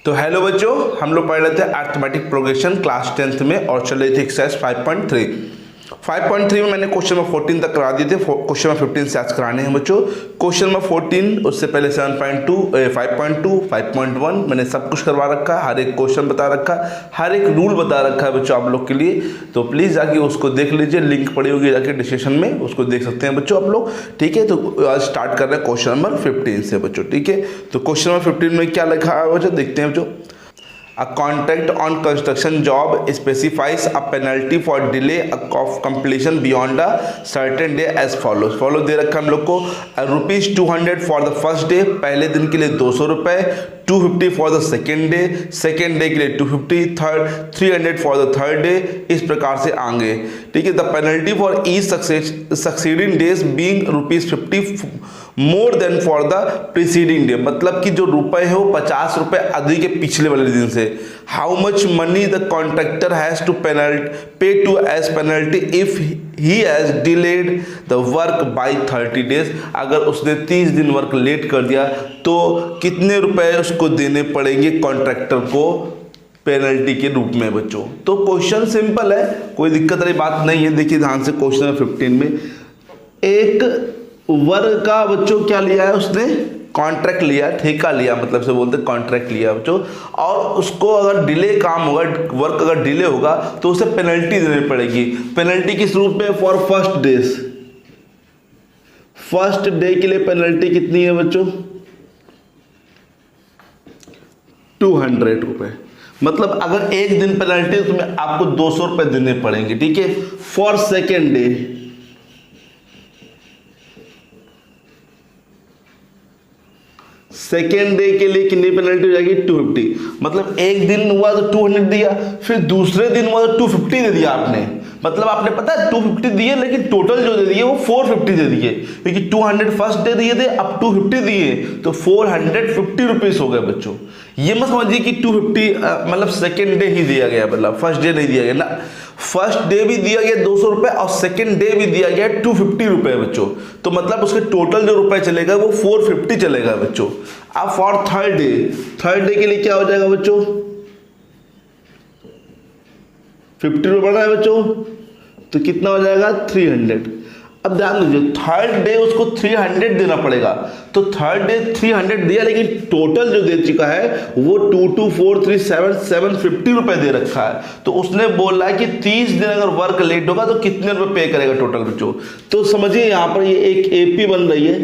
तो हेलो बच्चों, हम लोग पढ़ रहे थे अर्थमेटिक प्रोग्रेशन क्लास 10th में और चल रही थी एक्सरसाइज 5.3 में मैंने क्वेश्चन नंबर 14 तक करा दिए थे। क्वेश्चन नंबर 15 से आज कराने हैं बच्चों। क्वेश्चन नंबर 14 उससे पहले 7.2 5.2 5.1 मैंने सब कुछ करवा रखा है, हर एक क्वेश्चन बता रखा है, हर एक रूल बता रखा है बच्चों आप लोग के लिए। तो प्लीज़ जाके उसको देख लीजिए, लिंक पड़ी होगी जाके डिस्क्रिप्शन में, उसको देख सकते हैं बच्चों आप लोग। ठीक है, तो आज स्टार्ट कर रहे हैं क्वेश्चन नंबर 15 से बच्चों। ठीक है, तो क्वेश्चन नंबर 15 में क्या लिखा है बच्चों, देखते हैं बच्चों। A contract on construction job specifies a penalty for delay of completion beyond a certain day as follows। Follow दे रखा हम लोग को ₹200 फॉर द फर्स्ट डे, पहले दिन के लिए 200 रुपये, 250 फॉर द सेकेंड डे के लिए 250, 300 फॉर द थर्ड डे, इस प्रकार से आगे। ठीक है, the penalty for each succeeding days being ₹50 more than for the preceding day, मतलब कि जो रुपए है वो 50 रुपये अधिक है पिछले वाले दिन से। How much money the contractor has to pay to as penalty if he has delayed the work by 30 days. अगर उसने 30 दिन वर्क लेट कर दिया तो कितने रुपए उसको देने पड़ेंगे कॉन्ट्रैक्टर को पेनल्टी के रूप में बच्चों। तो क्वेश्चन सिंपल है, कोई दिक्कत वाली बात नहीं है। देखिए ध्यान से, क्वेश्चन 15 में एक वर्ग का बच्चों क्या लिया है उसने, कॉन्ट्रैक्ट लिया, ठेका लिया, मतलब से बोलते कॉन्ट्रैक्ट लिया बच्चों। और उसको अगर डिले काम होगा, वर्क अगर डिले होगा तो उसे पेनल्टी देनी पड़ेगी। पेनल्टी किस रूप में, for first days, first day के लिए पेनल्टी कितनी है बच्चों, 200 रुपये। मतलब अगर एक दिन पेनल्टी तो तुम्हें आपको 200 रुपये देने पड़ेंगे। ठीक है, for second day, second day के लिए कितनी पेनल्टी हो जाएगी, 250। मतलब एक दिन हुआ तो 200 दिया, फिर दूसरे दिन हुआ तो 250 दे दिया आपने। मतलब आपने पता है 250 दिए, लेकिन टोटल जो दे दिए वो 450 दे दिए, क्योंकि 200 फर्स्ट डे दिए थे, अब 250 दिए तो 450 रुपीज हो गए बच्चों। ये मत समझिए कि 250 मतलब सेकेंड डे ही दिया गया, मतलब फर्स्ट डे नहीं दिया गया ना। फर्स्ट डे भी दिया गया 200 रुपए और सेकेंड डे भी दिया गया 250 रुपए बच्चों। तो मतलब उसके टोटल जो रुपए चलेगा वो 450 चलेगा बच्चों। अब फॉर थर्ड डे के लिए क्या हो जाएगा बच्चों, 50 रुपये बढ़ रहा है बच्चों, तो कितना हो जाएगा 300। अब ध्यान दीजिए, थर्ड डे उसको 300 देना पड़ेगा, तो थर्ड डे 300 दिया, लेकिन टोटल जो दे चुका है वो 750 रुपए दे रखा है। तो उसने बोला है कि 30 दिन अगर वर्क लेट होगा तो कितने रुपए पे करेगा टोटल बच्चों। तो समझिए यहाँ पर ये एक एपी बन रही है,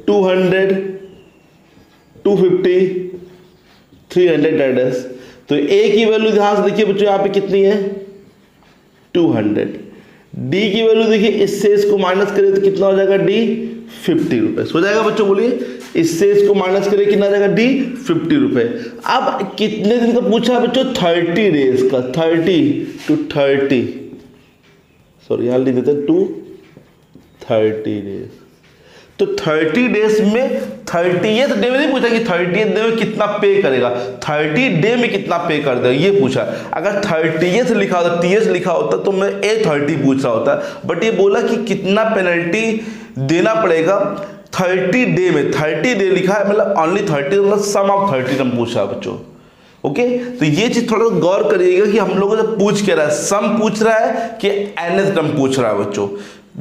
200, 250, 300 एडस। तो ए की वैल्यू ध्यान से देखिए बच्चों, यहाँ पे कितनी है 200। डी की वैल्यू देखिए, इससे इसको माइनस करें तो कितना हो जाएगा डी, 50 रुपए हो जाएगा बच्चों। बोलिए, इससे इसको माइनस करें कितना जाएगा डी, 50 रुपए। अब कितने दिन का पूछा बच्चों, 30 डेज का, 30 सॉरी यहाँ लिख देते हैं 30 डेज। तो 30 डेज में 30th डे में नहीं पूछा कि 30th डे में कितना पे करेगा, 30 डे में कितना पे कर देगा ये पूछा। अगर 30th लिखा होता, TH लिखा होता तो मैं A30 पूछ रहा होता, बट ये बोला कि कितना पेनल्टी देना पड़ेगा 30 डे में। 30 डे लिखा है, मतलब ओनली 30, मतलब सम ऑफ 30 हम पूछा बच्चों। ओके, तो ये चीज थोड़ा गौर करिएगा कि हम लोगों से पूछ के रहा है, सम पूछ रहा है कि nth टर्म पूछ रहा है बच्चों।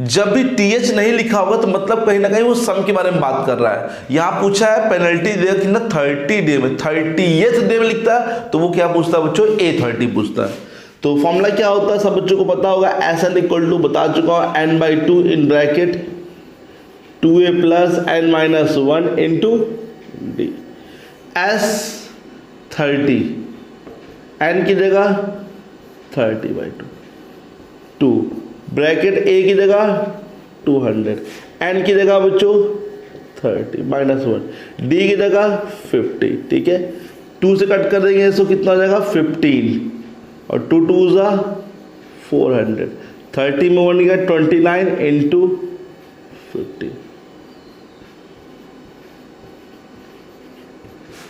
जब भी TH नहीं लिखा होगा तो मतलब कहीं ना कहीं वो सम के बारे में बात कर रहा है। यहां पूछा है पेनल्टी देगा कितना 30 डे में, 30th डे में लिखता है तो वो क्या पूछता है बच्चों, A30 पूछता है। तो फॉर्मूला क्या होता है सब बच्चों को पता होगा, SN इक्वल टू बता चुका हूं n/2 in bracket 2a plus n-1 into D. S30 n की जगह 30/2, 2 ब्रैकेट a की जगह 200, n की जगह बच्चों 30 -1, d की जगह 50। ठीक है, 2 से कट कर देंगे तो कितना हो जाएगा 15 और 2 2 जा 400, 30 में 1 गया 29 इंटू 50।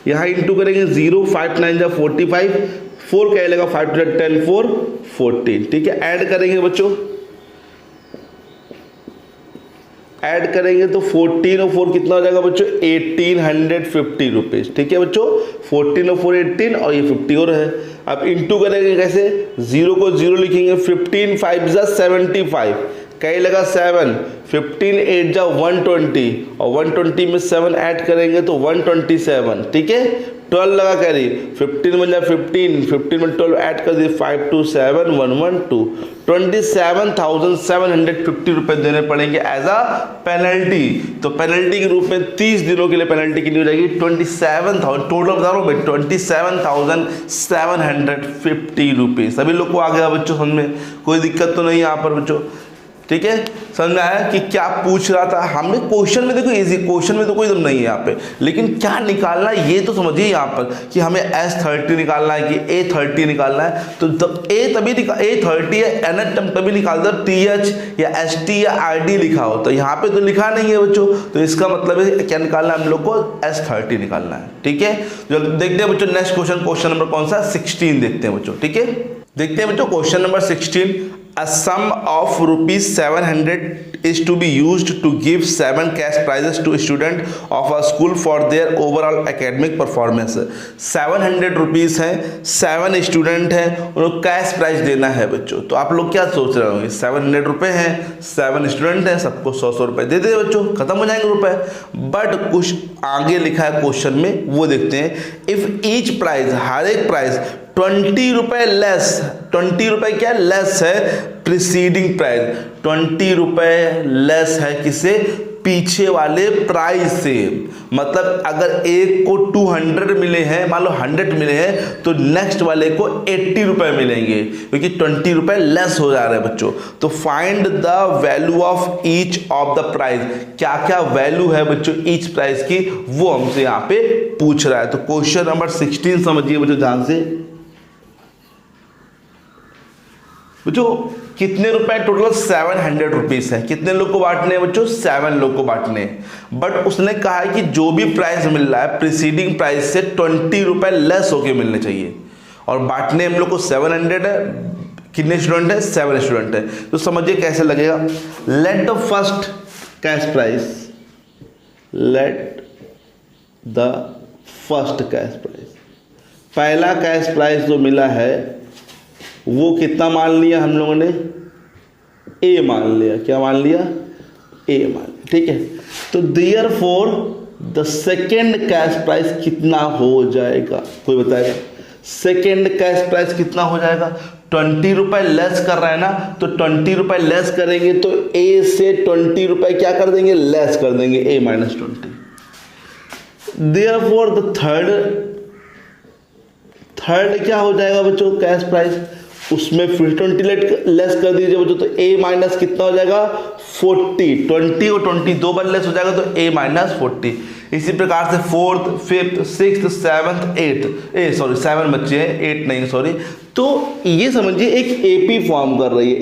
यहाँ इंटू करेंगे 0, 5 9 जा 45, 4 क्या लेगा 5 2 10 4 14। ठीक है, ऐड करेंगे बच्चों, ऐड करेंगे तो 14 और 4 कितना हो जाएगा बच्चों 1850 रुपीज़। ठीक है बच्चों, 14 और 4 18 और ये 50 और है। अब इंटू करेंगे कैसे, 0 को 0 लिखेंगे, 15 5 जा 75, कहीं लगा 7, 15 8 जा 120 और 120 में 7 ऐड करेंगे तो 127। ठीक है, 12 लगा कैरी, 15 में 15 में 12 ऐड कर दिए, 5 2 7 112, 27,750 रुपए देने पड़ेंगे एज अ पेनल्टी। तो पेनल्टी के रूप में 30 दिनों के लिए पेनल्टी कितनी हो जाएगी 27,000, टोटल बता रहा हूँ भाई 27,750 रुपीज़। सभी लोग को आ गया बच्चों समझ में, कोई दिक्कत तो नहीं यहाँ पर बच्चों। ठीक है, समझ में आया कि क्या पूछ रहा था हमने। क्वेश्चन में देखो इजी, क्वेश्चन में तो कोई दम नहीं है यहाँ पे, लेकिन क्या निकालना है ये तो समझिए यहाँ पर कि हमें S30 निकालना है कि A30 निकालना है। तो A30 है एन तभी निकाल दो TH या ST या RD लिखा हो, तो यहाँ पे तो लिखा नहीं है बच्चों, तो इसका मतलब है क्या निकालना है हम लोग को S30 निकालना है। ठीक है, जो देखते हैं बच्चों नेक्स्ट क्वेश्चन नंबर कौन सा 16 देखते हैं बच्चों। ठीक है, देखते हैं बच्चों question number 16। A sum of rupees 700 is to be used to give 7 cash prizes to student of a school for their overall academic performance। 700 rupees है, 7 स्टूडेंट हैं, उनको कैश प्राइज देना है बच्चों। तो आप लोग क्या सोच रहे होंगे, 700 रुपये हैं, 7 स्टूडेंट हैं, सबको 100 रुपये दे दे बच्चों, खत्म हो जाएंगे रुपए। बट कुछ आगे लिखा है क्वेश्चन में, वो देखते हैं। इफ़ ईच प्राइज, हर एक प्राइज 20 रुपये लेस, 20 रुपये क्या लेस है प्रीसीडिंग प्राइस, 20 रुपये लेस है किसे, पीछे वाले प्राइस से। मतलब अगर एक को 200 मिले हैं, मान लो 100 मिले हैं, तो नेक्स्ट वाले को 80 रुपये मिलेंगे, क्योंकि 20 रुपये लेस हो जा रहे हैं बच्चों। तो find the value of each of the price, क्या क्या वैल्यू है बच्चों ईच प्राइस की, वो हमसे यहाँ पे पूछ रहा है। तो क्वेश्चन नंबर 16 समझिए बच्चों ध्यान से। बच्चों कितने रुपए टोटल 700 रुपीज है, कितने लोग को बांटने हैं बच्चों 7 लोग को बांटने हैं। बट उसने कहा है कि जो भी प्राइस मिल रहा है प्रीसीडिंग प्राइस से 20 रुपए लेस होके मिलने चाहिए, और बांटने हम लोग को 700 है। कितने स्टूडेंट है 7 स्टूडेंट है। तो समझिए कैसे लगेगा। Let the first cash price, let the first cash price, पहला कैश प्राइस जो मिला है वो कितना मान लिया हम लोगों ने, ए मान लिया। क्या मान लिया, ए मान लिया। ठीक है, तो therefore the second cash price कितना हो जाएगा, कोई बताएगा सेकेंड कैश प्राइस कितना हो जाएगा। 20 रुपये लेस कर रहा है ना, तो 20 रुपये लेस करेंगे तो ए से 20 रुपये क्या कर देंगे, लेस कर देंगे, ए माइनस 20। देयरफॉर द थर्ड क्या हो जाएगा बच्चों कैश प्राइस, उसमें फिर 20 लेस कर दीजिए बच्चों, तो a माइनस कितना हो जाएगा 40, 20 और 20 दो बार लेस हो जाएगा तो a माइनस 40। इसी प्रकार से 4th 5th 6th 7th 8th 7 बच्चे हैं, 8 नहीं सॉरी। तो ये समझिए एक AP फॉर्म कर रही है,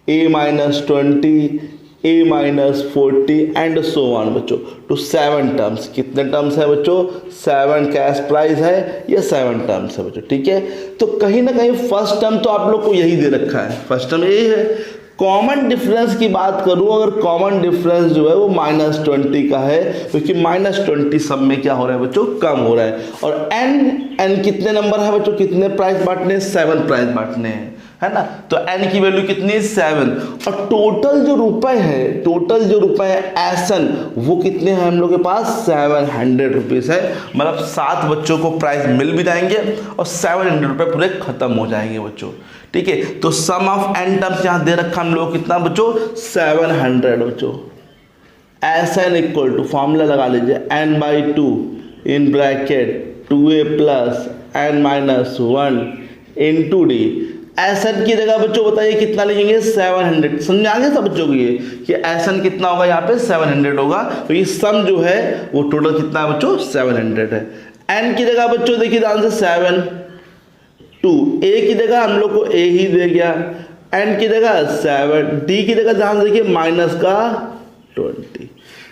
a minus 20 a minus 40 and so on बच्चों टू 7 टर्म्स। कितने टर्म्स है बच्चों 7 कैश प्राइस है, ये 7 टर्म्स है बच्चों। ठीक है, तो कहीं ना कहीं फर्स्ट टर्म तो आप लोग को यही दे रखा है, फर्स्ट टर्म यही है। कॉमन डिफरेंस की बात करूं, अगर कॉमन डिफरेंस जो है वो -20 का है, क्योंकि -20 सब में क्या हो रहा है बच्चों कम हो रहा है। और n कितने नंबर है बच्चों, कितने प्राइस बांटने हैं 7 प्राइस बांटने हैं, है ना। तो n की वैल्यू कितनी है 7, और टोटल जो रुपए है एसन वो कितने हैं हम लोग के पास 700 रुपीज़ है। मतलब 7 बच्चों को प्राइस मिल भी जाएंगे और 700 रुपये पूरे खत्म हो जाएंगे बच्चों। ठीक है, तो सम ऑफ n टर्म्स यहाँ दे रखा हम लोग कितना बच्चों 700 बच्चों। एसन इक्वल टू फॉर्मूला लगा लीजिए n/2 in bracket 2a plus n minus 1 into D. एसन की जगह बच्चों बताइए कितना लिखेंगे 700। समझ आ गया सब बच्चों को ये कि एसन कितना होगा यहाँ पे 700 होगा, तो ये सम जो है वो टोटल कितना है बच्चों 700 है। n की जगह बच्चों देखिए ध्यान से 7 2, a की जगह हम लोग को a ही दे गया, n की जगह 7, d की जगह ध्यान देखिए माइनस का 20।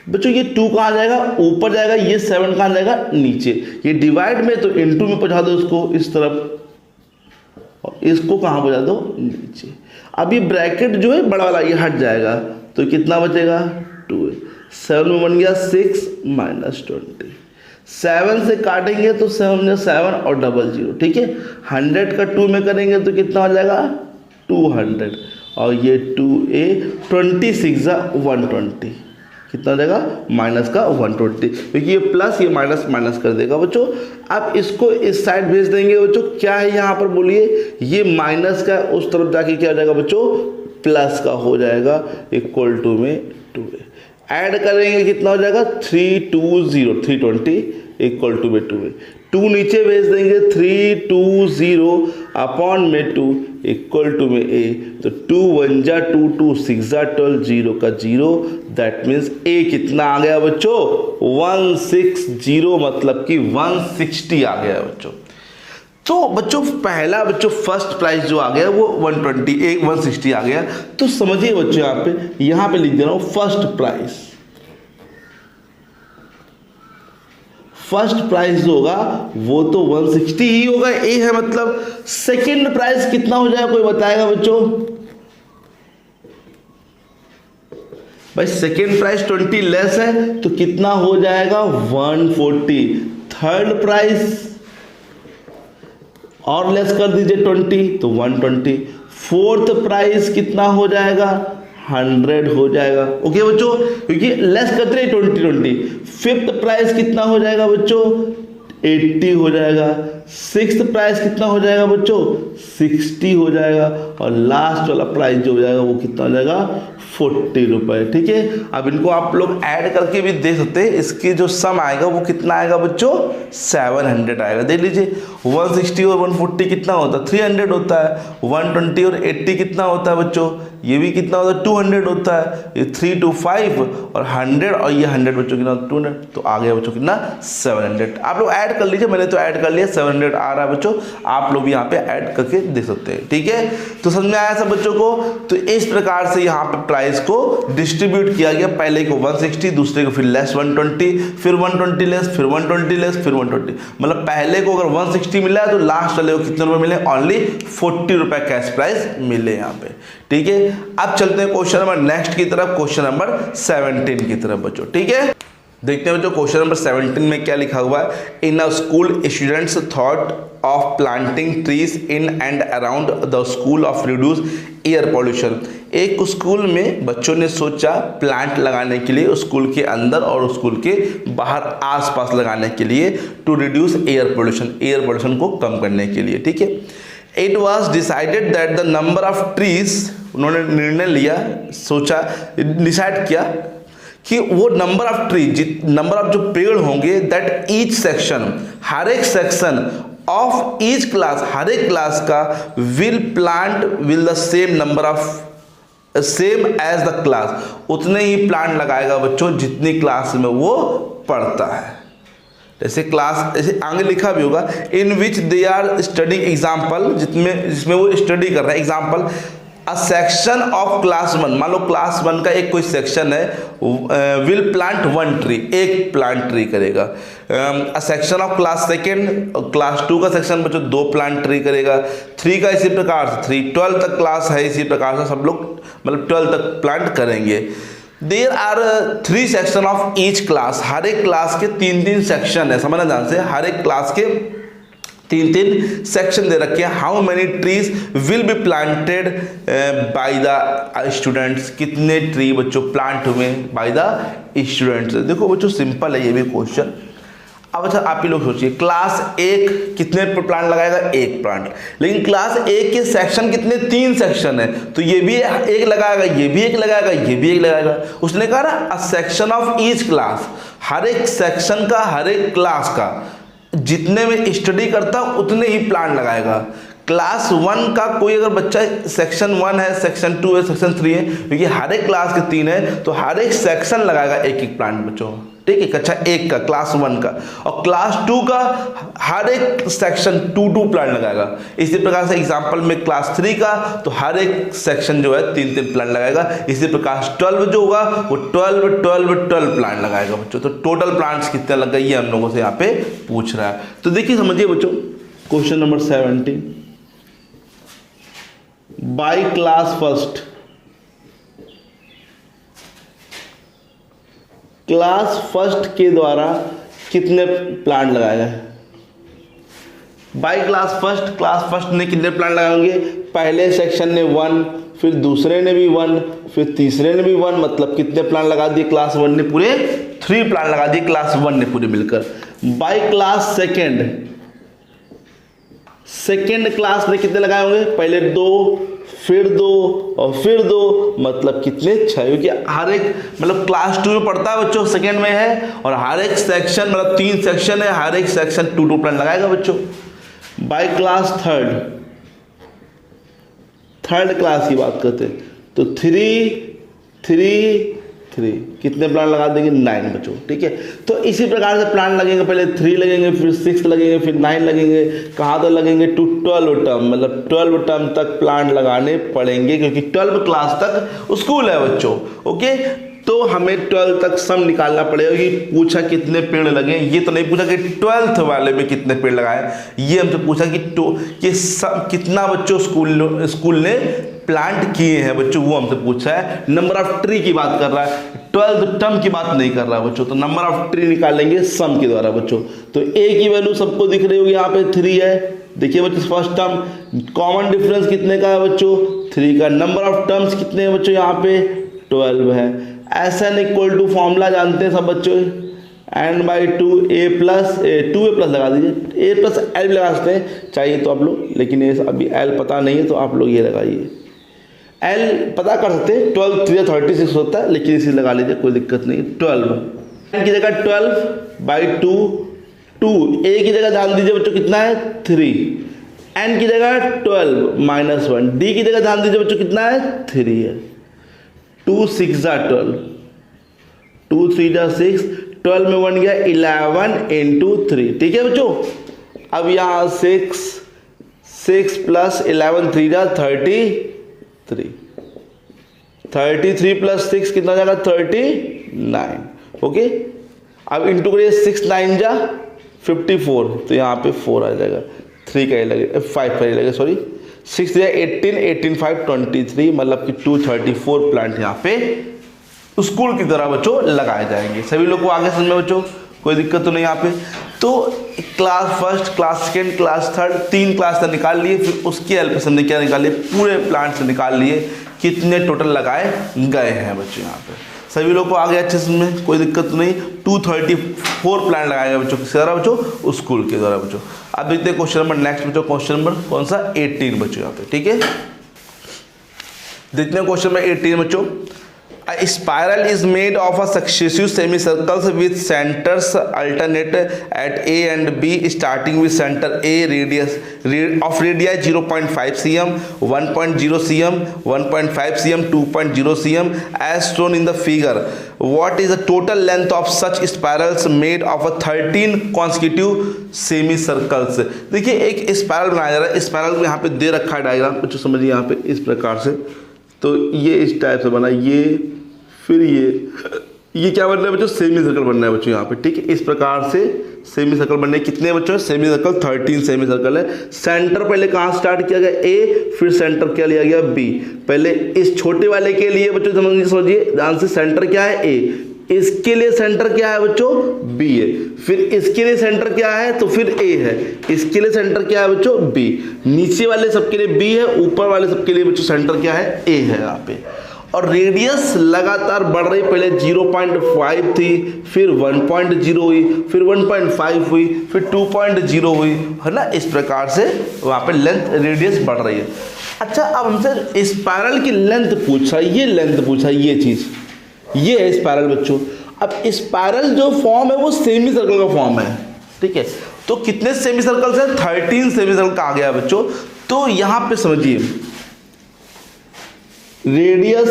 बच्चों ये 2 कहाँ जाएगा ऊपर जाएगा, ये 7 कहाँ जाएगा नीचे। ये डिवाइड में तो इनटू में पहुंचा दो इसको इस तरफ, और इसको कहाँ पहुंचा दो नीचे। अब ये ब्रैकेट जो है बड़ा वाला ये हट जाएगा, तो कितना बचेगा 2a। 7 में बन गया 6 माइनस 20। 7 से काटेंगे तो 7 में 7 और 00, ठीक है। 100 का 2 में करेंगे तो कितना हो जाएगा 200 और ये 2a 26 120, कितना हो जाएगा माइनस का 120, क्योंकि ये प्लस ये माइनस माइनस कर देगा बच्चों। अब इसको इस साइड भेज देंगे बच्चों। क्या है यहाँ पर बोलिए, ये माइनस का उस तरफ जाके क्या हो जाएगा बच्चों प्लस का हो जाएगा, इक्वल टू में 2a। ऐड करेंगे कितना हो जाएगा 320 320 इक्वल टू में 2a। 2 नीचे भेज देंगे 320 अपॉन में 2 इक्वल टू में a। तो 2 1 जा 2 2 6 जा 12 0 का 0, दैट मीन्स a कितना आ गया बच्चों 160, मतलब कि 160 आ गया बच्चों। तो बच्चों पहला बच्चों फर्स्ट प्राइस जो आ गया वो 160 आ गया। तो समझिए बच्चों यहाँ पे लिख दे रहा हूं फर्स्ट प्राइस। फर्स्ट प्राइस जो होगा वो तो 160 ही होगा, ए है मतलब। सेकंड प्राइस कितना हो जाएगा कोई बताएगा बच्चों? भाई सेकंड प्राइस 20 लेस है तो कितना हो जाएगा 140। थर्ड प्राइस और लेस कर दीजिए 20 तो 120। फोर्थ प्राइस कितना हो जाएगा 100 हो जाएगा। ओके बच्चों, क्योंकि लेस करते हैं 20। फिफ्थ प्राइस कितना हो जाएगा बच्चों 80 हो जाएगा। सिक्स्थ प्राइस कितना हो जाएगा बच्चों 60 हो जाएगा। और लास्ट वाला प्राइस जो हो जाएगा वो कितना हो जाएगा 40 रुपए, ठीक है। अब इनको आप लोग ऐड करके भी दे सकते हैं। इसकी जो सम आएगा वो कितना आएगा बच्चों 700 आएगा। देख लीजिए 160 और 140 कितना होता है 300 होता है। 120 और 80 कितना होता है बच्चों, ये भी कितना होता है 200 होता है। ये 3 2 5 और 100 और ये 100 बच्चों कितना 200, तो आ गया बच्चों कितना 700। आप लोग ऐड कर लीजिए, मैंने तो ऐड कर लिया 700 आ रहा है बच्चों। आप लोग भी यहाँ पे ऐड करके दे सकते हैं, ठीक है। तो समझ में आया सब बच्चों को? तो इस प्रकार से यहाँ पे प्राइस को डिस्ट्रीब्यूट किया गया। पहले को 160, दूसरे को फिर लेस 120, फिर 120 लेस, फिर 120 लेस, फिर 120। मतलब पहले को अगर 160 मिला है तो लास्ट वाले को कितने रुपए मिले, ओनली 40 रुपए कैश प्राइस मिले यहाँ पे, ठीक है। अब चलते हैं क्वेश्चन नंबर नेक्स्ट की तरफ, क्वेश्चन नंबर 17 की तरफ बच्चों, ठीक है। देखते हैं बच्चों क्वेश्चन नंबर 17 में क्या लिखा हुआ है। In a school students thought of planting trees in and around the school of reduce air pollution. एक स्कूल में बच्चों ने सोचा प्लांट लगाने के लिए स्कूल के अंदर और स्कूल के बाहर आसपास लगाने के लिए, टू रिड्यूस एयर पोल्यूशन को कम करने के लिए, ठीक है। It was decided that the number of trees, उन्होंने निर्णय लिया, सोचा, डिसाइड किया कि वो number of tree, number of जो पेड़ होंगे, दैट ईच सेक्शन, हर एक सेक्शन ऑफ ईच क्लास, हर एक क्लास का will the same number of same age the class, उतने ही प्लांट लगाएगा बच्चों जितनी क्लास में वो पढ़ता है। जैसे क्लास, जैसे आगे लिखा भी होगा इन विच दे आर स्टडिंग, एग्जाम्पल जिसमें वो स्टडी कर रहे हैं। Example a section of class 1, मान लो क्लास 1 का एक कोई सेक्शन है, विल प्लांट 1 ट्री, एक प्लांट ट्री करेगा। अ सेक्शन ऑफ क्लास 2, क्लास 2 का सेक्शन बच्चों 2 प्लांट ट्री करेगा। 3 का इसी प्रकार से, 3 12 तक क्लास है, इसी प्रकार से सब लोग मतलब 12 तक प्लांट करेंगे। There are 3 section of each class, हर एक क्लास के 3-3 सेक्शन है, समझना ध्यान से, हर एक क्लास के 3-3 सेक्शन दे रखे हैं। How many trees will be planted by the students, कितने ट्री बच्चों प्लांट हुए बाय द स्टूडेंट्स। देखो बच्चों सिंपल है ये भी क्वेश्चन। अब अच्छा आप ही लोग सोचिए, क्लास 1 कितने प्लांट लगाएगा, 1 प्लांट। लेकिन क्लास 1 के सेक्शन कितने, 3 सेक्शन है, तो ये भी 1 लगाएगा, ये भी 1 लगाएगा, ये भी 1 लगाएगा। उसने कहा ना a section of each class, हर एक सेक्शन का, हर एक क्लास का जितने में स्टडी करता उतने ही प्लांट लगाएगा। क्लास 1 का कोई अगर बच्चा सेक्शन 1 है, सेक्शन 2 है, सेक्शन 3 है, क्योंकि हर एक क्लास के 3 है तो हर एक सेक्शन लगाएगा 1-1 प्लांट बच्चों, ठीक है। कक्षा 1 का, क्लास 1 का, और क्लास 2 का हर एक सेक्शन 2-2 प्लांट लगाएगा। इसी प्रकार से एग्जांपल में क्लास 3 का तो हर एक सेक्शन जो है 3-3 प्लांट लगाएगा। इसी प्रकार 12 जो होगा वो 12 प्लांट लगाएगा बच्चों। तो टोटल प्लांट्स कितने लग गए ये हम लोगों से यहाँ पे पूछ रहा है। तो देखिए समझिए बच्चों question number 17, by class first class first के द्वारा कितने प्लांट लगाए गए? बाई क्लास फर्स्ट ने कितने प्लांट लगाएंगे? पहले सेक्शन ने 1, फिर दूसरे ने भी 1, फिर तीसरे ने भी 1, मतलब कितने प्लांट लगा दिए क्लास 1 ने? पूरे 3 प्लांट लगा दिए क्लास 1 ने पूरे मिलकर। बाई क्लास सेकेंड क्लास ने कितने लगाए होंगे? पहले 2, फिर 2 और फिर 2, मतलब कितने? 6, क्योंकि हर एक मतलब क्लास 2 में पढ़ता है बच्चों, सेकेंड में है, और हर एक सेक्शन मतलब 3 सेक्शन है, हर एक सेक्शन 2 प्लांट लगाएगा बच्चों। बाई क्लास थर्ड क्लास की बात करते हैं तो 3 कितने प्लांट लगा देंगे? 9 बच्चों, ठीक है। तो इसी प्रकार से प्लांट लगेंगे, पहले 3 लगेंगे, फिर 6 लगेंगे, फिर 9 लगेंगे, कहाँ तक लगेंगे? टू 12 टर्म, मतलब 12 टर्म तक प्लांट लगाने पड़ेंगे, क्योंकि 12 क्लास तक स्कूल है बच्चों, ओके। तो हमें 12 तक सम निकालना पड़ेगा कि पूछा कितने पेड़ लगे, ये तो नहीं पूछा कि 12th वाले में कितने पेड़ लगाए, ये हमसे पूछा कि सब कितना बच्चों स्कूल ने प्लांट किए हैं बच्चों, वो हमसे पूछा है। नंबर ऑफ ट्री की बात कर रहा है, 12th टर्म की बात नहीं कर रहा है बच्चों, तो नंबर ऑफ ट्री निकालेंगे सम के द्वारा बच्चों। तो ए की वैल्यू सबको दिख रही होगी, यहाँ पे 3 है, देखिए बच्चों फर्स्ट टर्म। कॉमन डिफरेंस कितने का है बच्चों? 3 का। नंबर ऑफ टर्म्स कितने हैं बच्चों? यहाँ पे 12 है। SN इक्वल टू फॉर्मूला जानते हैं सब बच्चों, n/2a प्लस 2a प्लस लगा दीजिए, a प्लस l भी लगा सकते हैं चाहिए तो आप लोग, लेकिन ये अभी l पता नहीं है तो आप लोग ये लगाइए। l पता कर सकते हैं, 12 3 36 होता है, लेकिन इसे लगा लीजिए, कोई दिक्कत नहीं। 12 n की जगह 12/2, 2 a की जगह ध्यान दीजिए बच्चों कितना है? 3, n की जगह 12 - 1, d की जगह ध्यान दीजिए बच्चों कितना है? 3 है। 2 6 12, 2 3 6, 12 में 1 गया, 11 × 3, ठीक है बच्चों। अब यहाँ 6 प्लस 11 3 33, 33 प्लस 6 कितना जाएगा? 39, ओके। अब इंटू करिए, 6 9 जा 54, तो यहाँ पे 4 आ जाएगा, 3 का ही लगेगा, 5 का ही लगेगा, सॉरी। 6 18, 18 5 23, मतलब कि 234 प्लांट यहाँ पे स्कूल की तरह बच्चों लगाए जाएंगे। सभी लोग को आगे समझ में बच्चों, कोई दिक्कत तो नहीं यहाँ पे। तो class first, class second, class third, 3 class तक निकाल लिए, फिर उसकी हेल्प से हमने क्या निकाल लिए? पूरे प्लांट से निकाल लिए कितने टोटल लगाए गए हैं बच्चों यहाँ पे। सभी लोग को आगे अच्छे से में कोई दिक्कत तो नहीं। 234 प्लांट लगाए गए बच्चों किसके द्वारा बच्चों? स्कूल के द्वारा बच्चों। अब देखते हैं क्वेश्चन नंबर नेक्स्ट बच्चों, क्वेश्चन नंबर कौन सा? 18 बच्चों यहाँ पे, ठीक है। देखते हैं क्वेश्चन नंबर 18 बच्चों। A spiral is made of a successive semicircles with centers alternate at A and B, starting with center A of radii 0.5 cm, 1.0 cm, 1.5 cm, 2.0 cm, as shown in the figure. What is the total length of such spirals made of a 13 consecutive semicircles? देखिए एक spiral बनाया जा रहा है, spiral को यहाँ पे दे रखा है डायग्राम बच्चों, समझिए यहाँ पे इस प्रकार से। तो ये इस टाइप से बना, ये फिर ये क्या बन रहा है बच्चों? सेमी सर्कल बन रहा है बच्चों यहाँ पे, ठीक है। इस प्रकार से सेमी सर्कल बनने कितने बच्चों? सेमी सर्कल 13 सेमी सर्कल है। सेंटर पहले कहाँ स्टार्ट किया गया? ए, फिर सेंटर क्या लिया गया? बी। पहले इस छोटे वाले के लिए बच्चों समझिए ध्यान से, सेंटर क्या है? ए। इसके लिए सेंटर क्या है बच्चों? बी है। फिर इसके लिए सेंटर क्या है? तो फिर ए है। इसके लिए सेंटर क्या है बच्चों? बी। नीचे वाले सबके लिए बी है, ऊपर वाले सबके लिए बच्चों सेंटर क्या है? ए है यहाँ पे। और रेडियस लगातार बढ़ रही, पहले 0.5 थी, फिर 1.0 हुई, फिर 1.5 हुई, फिर 2.0 हुई, है ना। इस प्रकार से वहाँ पे लेंथ रेडियस बढ़ रही है। अच्छा, अब हमसे स्पायरल की लेंथ पूछा, ये लेंथ पूछा, ये चीज़, ये है स्पायरल बच्चों। अब स्पायरल जो फॉर्म है वो सेमी सर्कल का फॉर्म है, ठीक है। तो कितने सेमी सर्कल से? 13 सेमी सर्कल का आ गया बच्चों। तो यहाँ पे समझिए, radius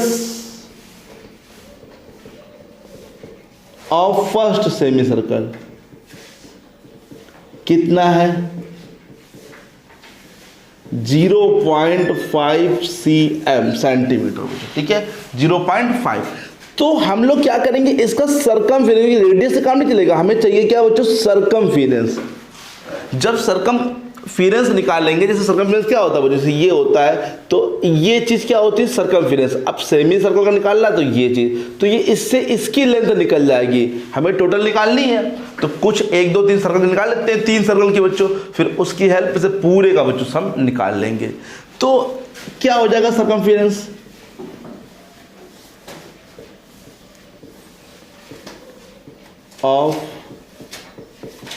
of first semi circle कितना है? 0.5 cm सेंटीमीटर, ठीक है, 0.5। तो हम लोग क्या करेंगे? इसका सरकमफेरेंस, रेडियस से काम नहीं चलेगा, हमें चाहिए क्या बच्चों? सरकमफेरेंस। जब सरकम सर्कमफिरेंस निकाल लेंगे। जैसे सर्कमफिरेंस क्या होता है, जैसे ये होता है तो ये चीज क्या होती है सर्कमफिरेंस। अब सेमी सर्कल का निकालना तो ये चीज, तो ये इससे इसकी लेंथ निकल जाएगी, हमें टोटल निकालनी है। तो कुछ 1 2 3 सर्कल निकाल लेते हैं 3 सर्कल की बच्चों, फिर उसकी हेल्प से पूरे का बच्चों सम निकाल लेंगे। तो क्या हो जाएगा सर्कमफिरेंस ऑफ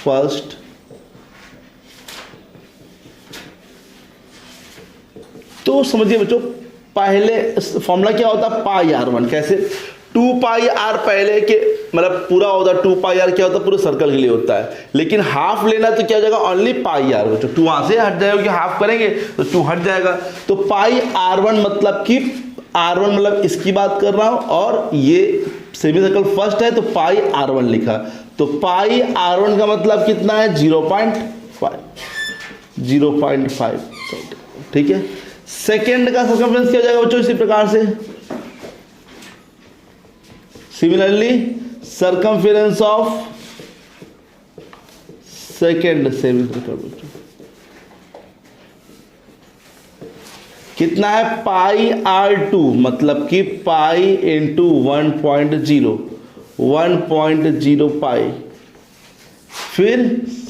फर्स्ट, तो समझिए बच्चों पहले फॉर्मूला क्या होता है पाई r1, कैसे 2 पाई r पहले के मतलब पूरा होता है, 2 पाई r क्या होता है पूरे सर्कल के लिए होता है, लेकिन हाफ लेना तो क्या हो जाएगा ओनली पाई r बच्चों, 2 वहां से हट जाएगा कि हाफ करेंगे तो 2 हट जाएगा। तो पाई r1 मतलब कि r1 मतलब इसकी बात कर रहा हूं, और ये सेमी सर्कल फर्स्ट है तो पाई r1 लिखा, तो पाई r1 का मतलब कितना है 0.5, ठीक है। सेकेंड का सर्कमफिरेंस क्या हो जाएगा बच्चों इसी प्रकार से, similarly circumference of second semicircle बच्चों कितना है पाई r2 मतलब कि पाई इंटू 1.0 पाई। फिर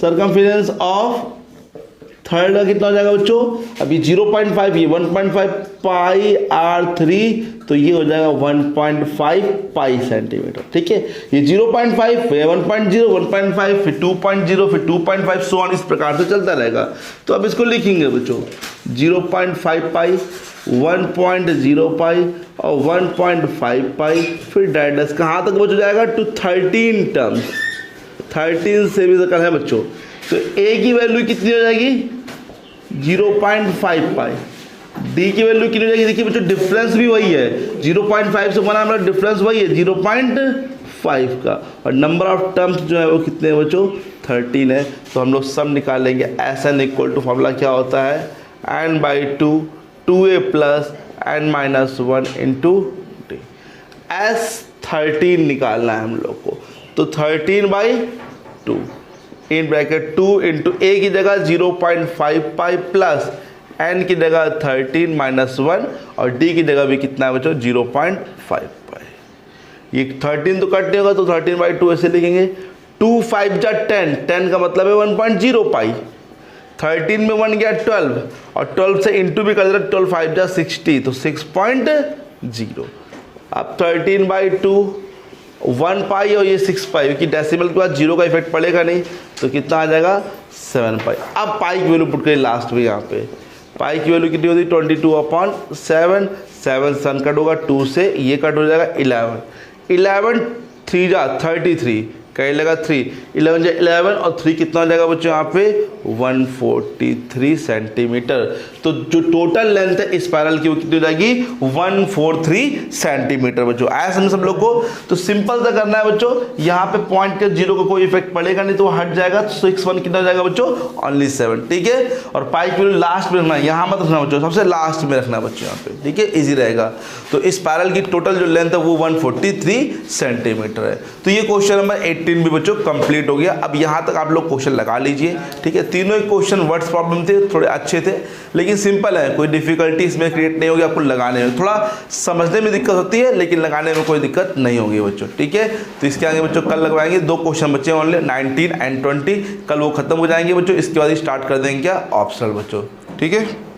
सर्कमफिरेंस ऑफ थर्ड का कितना हो जाएगा बच्चों, अभी 0.5 ये 1.5 पाई r3, तो ये हो जाएगा 1.5 पाई सेंटीमीटर, ठीक है। ये 0.5 फिर 1.0 1.5 फिर 2.0 फिर 2.5 सो ऑन, इस प्रकार से चलता रहेगा। तो अब इसको लिखेंगे बच्चों 0.5 पाई 1.0 पाई और 1.5 पाई, फिर डायरेक्ट कहाँ तक बच जाएगा टू 13 टर्म्स, 13 सेमी सर्कल है बच्चों। तो ए की वैल्यू कितनी हो जाएगी 0.5 पाई, डी की वैल्यू कितनी हो जाएगी, देखिए बच्चों डिफरेंस भी वही है 0.5 से बना हमारा डिफरेंस वही है 0.5 का, और नंबर ऑफ टर्म्स जो है वो कितने हैं बच्चों 13 है। तो हम लोग सब निकाल लेंगे, एन इक्वल टू फॉर्मूला क्या होता है n/2 2a plus n-1 into D. S13 निकालना है हम लोग को, तो 13/2 इन ब्रैकेट 2 इंटू ए की जगह 0.5 पाई प्लस एन की जगह 13 - 1 और डी की जगह भी कितना है बच्चों 0.5 पाई। ये 13 तो कट नहीं होगा तो 13/2 ऐसे लिखेंगे। 2 5 जा 10, 10 का मतलब है 1.0 पाई, 13 में 1 गया 12 और 12 से इंटू भी कर दे 12 5 जा 60 तो 6.0। अब 13/2 1 पाई और ये 6 पाई, क्योंकि डेसिमल के बाद 0 का इफेक्ट पड़ेगा नहीं, तो कितना आ जाएगा 7 पाई। अब पाई की वैल्यू पुट करें लास्ट में, यहाँ पे पाई की वैल्यू कितनी होती है 22/7, 7 सन कट होगा 2 से, ये कट हो जाएगा 11 3 जा 33 कहीं लगा 3 11 जा 11 और 3 कितना हो जाएगा बच्चों यहाँ पे 143 सेंटीमीटर। तो जो टोटल लेंथ है स्पाइरल की वो कितनी हो जाएगी 143 सेंटीमीटर बच्चों। आया समझ सब लोग को। तो सिंपल सा करना है बच्चों, यहाँ पे पॉइंट के 0 का कोई इफेक्ट पड़ेगा नहीं तो वो हट जाएगा, 6 1 कितना हो जाएगा बच्चों ओनली 7, ठीक है। और पाई की वैल्यू लास्ट में रखना है, यहाँ मत रखना बच्चों, सबसे लास्ट में रखना बच्चों यहाँ पे, ठीक है, इजी रहेगा। तो स्पाइरल की टोटल जो लेंथ है वो 143 सेंटीमीटर है। तो ये क्वेश्चन नंबर 18 भी बच्चों कंप्लीट हो गया। अब यहाँ तक आप लोग क्वेश्चन लगा लीजिए, ठीक है। तीनों ही क्वेश्चन वर्ड्स प्रॉब्लम थे, थोड़े अच्छे थे लेकिन सिंपल है, कोई डिफिकल्टी इसमें क्रिएट नहीं होगी आपको लगाने में। थोड़ा समझने में दिक्कत होती है लेकिन लगाने में कोई दिक्कत नहीं होगी बच्चों, ठीक है। तो इसके आगे बच्चों कल लगवाएंगे, 2 क्वेश्चन बच्चे ओनली 19 एंड 20, कल वो खत्म हो जाएंगे बच्चों। इसके बाद स्टार्ट कर देंगे क्या ऑप्शनल बच्चों, ठीक है।